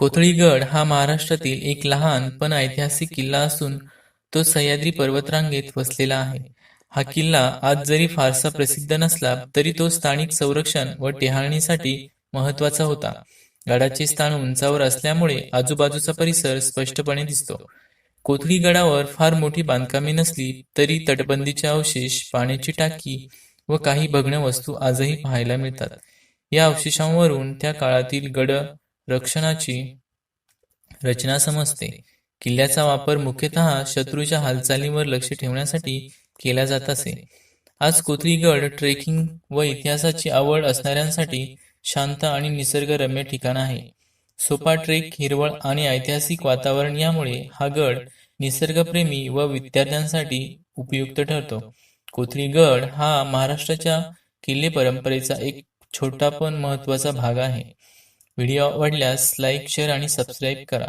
कोथळीगड हा महाराष्ट्रातील एक लहान पण ऐतिहासिक किल्ला असून तो सह्याद्री पर्वतरांगेत वसलेला आहे. हा किल्ला आज जरी फारसा प्रसिद्ध नसला तरी तो स्थानिक संरक्षण व टेहाळणीसाठी महत्वाचा होता. गडाचे स्थान उंचावर असल्यामुळे आजूबाजूचा परिसर स्पष्टपणे दिसतो. कोथळी गडावर फार मोठी बांधकामे नसली तरी तटबंदीचे अवशेष, पाण्याची टाकी व काही भग्न वस्तू आजही पाहायला मिळतात. या अवशेषांवरून त्या काळातील गड रक्षणाची रचना समजते. किल्ल्याचा वापर मुख्यतः शत्रूच्या हालचालींवर लक्ष ठेवण्यासाठी केला जात असे. आज कोथळीगड ट्रेकिंग व इतिहासाची आवड असणाऱ्यांसाठी शांत आणि निसर्गरम्य ठिकाण आहे. सोपा ट्रेक, हिरवळ आणि ऐतिहासिक वातावरण यामुळे हा गड निसर्गप्रेमी व विद्यार्थ्यांसाठी उपयुक्त ठरतो. कोथळीगड हा महाराष्ट्राच्या किल्ले परंपरेचा एक छोटा पण महत्त्वाचा भाग आहे. व्हिडिओ आवडल्यास लाईक, शेअर आणि सबस्क्राईब करा.